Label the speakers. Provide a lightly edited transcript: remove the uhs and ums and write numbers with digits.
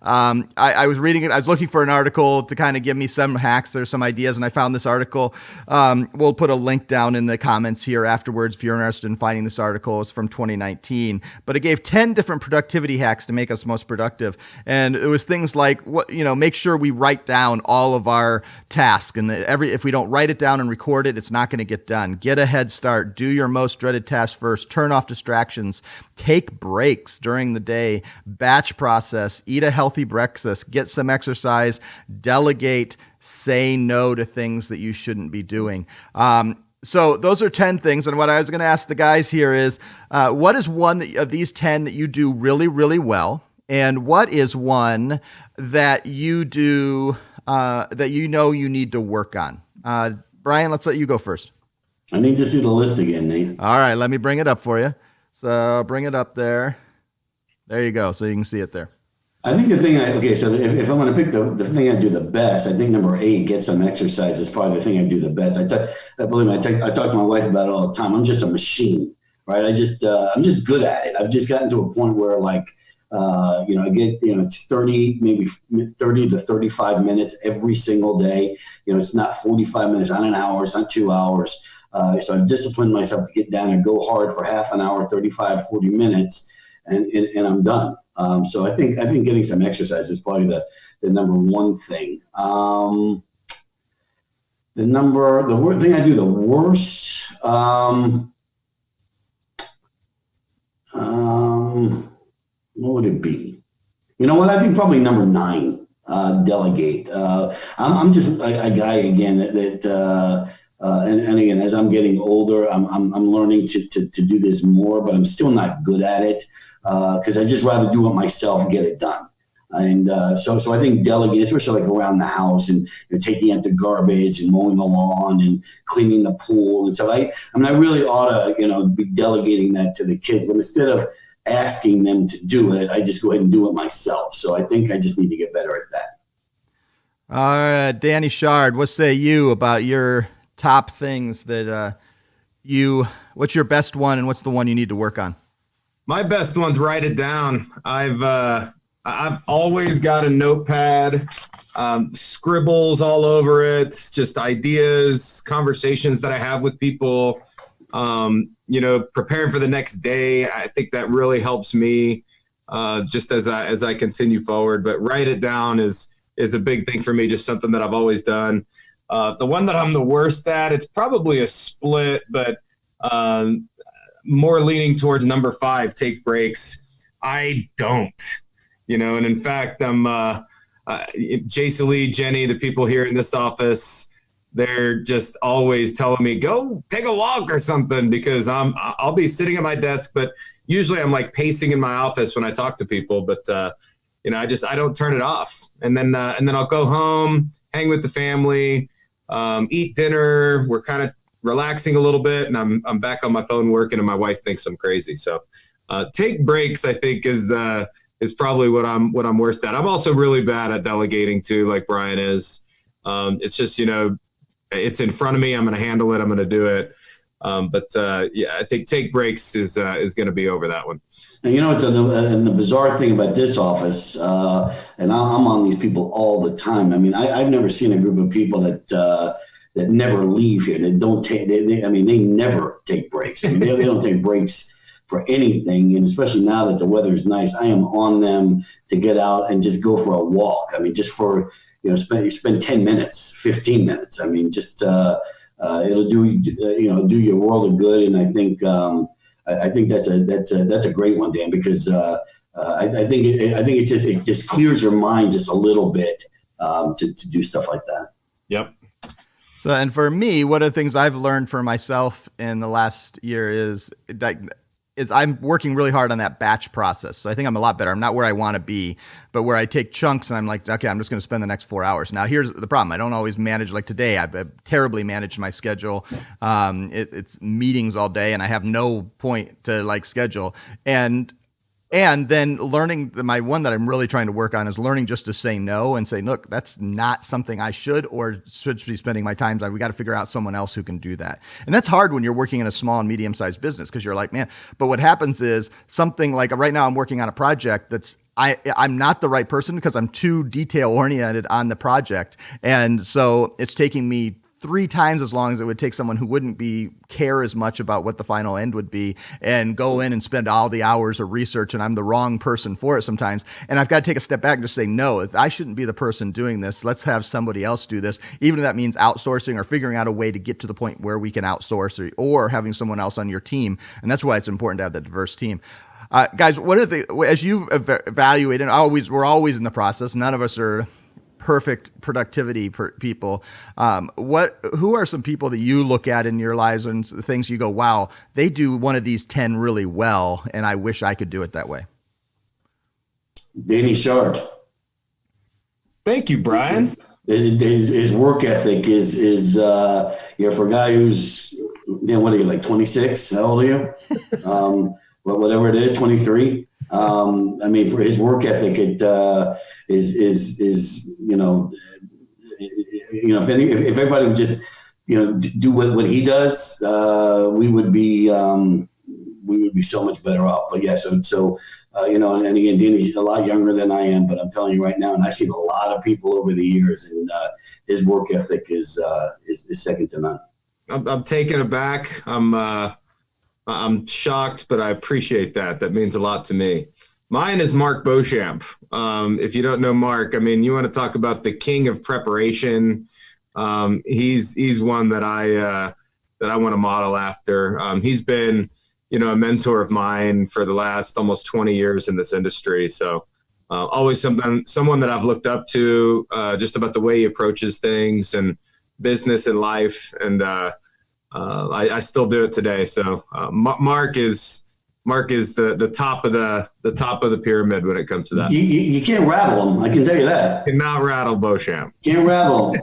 Speaker 1: I was reading it. I was looking for an article to kind of give me some hacks or some ideas, and I found this article. We'll put a link down in the comments here afterwards if you're interested in finding this article. It's from 2019, but it gave 10 different productivity hacks to make us most productive. And it was things like, make sure we write down all of our tasks. And if we don't write it down and record it, it's not going to get done. Get a head start. Do your most dreaded task first. Turn off distractions. Take breaks during the day. Batch process. Eat a healthy breakfast. Get some exercise. Delegate. Say no to things that you shouldn't be doing. So those are 10 things. And what I was going to ask the guys here is, what is one of these 10 that you do really, really well? And what is one that you do that you need to work on? Brian, let's let you go first.
Speaker 2: I need to see the list again, Nate.
Speaker 1: All right, let me bring it up for you. So bring it up there. There you go. So you can see it there.
Speaker 2: I think the thing so if I'm going to pick the thing I do the best, I think number 8, get some exercise, is probably the thing I do the best. I talk to my wife about it all the time. I'm just a machine, right? I'm just good at it. I've just gotten to a point where I get, 30 to 35 minutes every single day. It's not 45 minutes on an hour. It's not 2 hours. So I've disciplined myself to get down and go hard for half an hour, 35, 40 minutes, and I'm done. So I think getting some exercise is probably the number one thing. The thing I do the worst, what would it be? You know what? I think probably number 9, delegate. I'm just a guy again that and again, as I'm getting older, I'm learning to do this more, but I'm still not good at it because I just rather do it myself and get it done. And so I think delegate, especially like around the house and taking out the garbage and mowing the lawn and cleaning the pool and stuff. I really ought to be delegating that to the kids, but instead of asking them to do it, I just go ahead and do it myself. So I think I just need to get better at that.
Speaker 1: All right, Danny Shard, what say you about your top things that what's your best one and what's the one you need to work on?
Speaker 3: My best one's write it down. I've always got a notepad, scribbles all over it, just ideas, conversations that I have with people, preparing for the next day. I think that really helps me just as I continue forward. But write it down is a big thing for me, just something that I've always done. The one that I'm the worst at, it's probably a split, but more leaning towards number 5, take breaks. I don't, and in fact, I'm Jason Lee, Jenny, the people here in this office, they're just always telling me, go take a walk or something, because I'll be sitting at my desk, but usually I'm like pacing in my office when I talk to people, but I don't turn it off. And then I'll go home, hang with the family, eat dinner. We're kind of relaxing a little bit, and I'm back on my phone working, and my wife thinks I'm crazy. So take breaks, I think, is probably what I'm worst at. I'm also really bad at delegating too, like Brian is. It's just, it's in front of me. I'm going to handle it. I'm going to do it. I think take breaks is going to be over that one.
Speaker 2: And the bizarre thing about this office, and I'm on these people all the time. I mean, I've never seen a group of people that never leave here. They don't take. They never take breaks. I mean, they don't take breaks for anything. And especially now that the weather's nice, I am on them to get out and just go for a walk. I mean, just for spend 10 minutes, 15 minutes. I mean, just it'll do your world of good. And I think that's a great one, Dan, because I think it just clears your mind just a little bit to do stuff like that.
Speaker 3: Yep.
Speaker 1: So, and for me, one of the things I've learned for myself in the last year is I'm working really hard on that batch process. So I think I'm a lot better. I'm not where I want to be, but where I take chunks and I'm like, okay, I'm just going to spend the next 4 hours. Now, here's the problem. I don't always manage like today. I've terribly managed my schedule. It's meetings all day and I have no point to like schedule. And then learning, my one that I'm really trying to work on is learning just to say no and say, look, that's not something I should be spending my time on. We got to figure out someone else who can do that. And that's hard when you're working in a small and medium-sized business because you're like, man, but what happens is something like right now I'm working on a project that's I'm not the right person because I'm too detail oriented on the project. And so it's taking me 3 times as long as it would take someone who wouldn't be care as much about what the final end would be and go in and spend all the hours of research. And I'm the wrong person for it sometimes. And I've got to take a step back and just say, no, I shouldn't be the person doing this. Let's have somebody else do this. Even if that means outsourcing or figuring out a way to get to the point where we can outsource or having someone else on your team. And that's why it's important to have that diverse team. Guys, what are as you've evaluated, we're always in the process. None of us are perfect productivity people. Who are some people that you look at in your lives and things you go, wow, they do one of these 10 really well, and I wish I could do it that way?
Speaker 2: Danny Shard.
Speaker 3: Thank you, Brian.
Speaker 2: His work ethic is for a guy who's, what are you, like 26? How old are you? Whatever it is, 23. I mean, for his work ethic, it is if everybody would just do what he does, we would be so much better off. But yeah, so and again, Danny's a lot younger than I am, but I'm telling you right now, and I've seen a lot of people over the years, and his work ethic is second to none.
Speaker 3: I'm taken aback. I'm shocked, but I appreciate that. That means a lot to me. Mine is Mark Beauchamp. If you don't know Mark, I mean, you want to talk about the king of preparation. He's one that I want to model after. He's been, a mentor of mine for the last almost 20 years in this industry. So always someone that I've looked up to, just about the way he approaches things and business and life. And I still do it today. So Mark is the top of the pyramid when it comes to that.
Speaker 2: You can't rattle him. I can tell you that.
Speaker 3: Cannot rattle Beauchamp.
Speaker 2: Can't rattle him.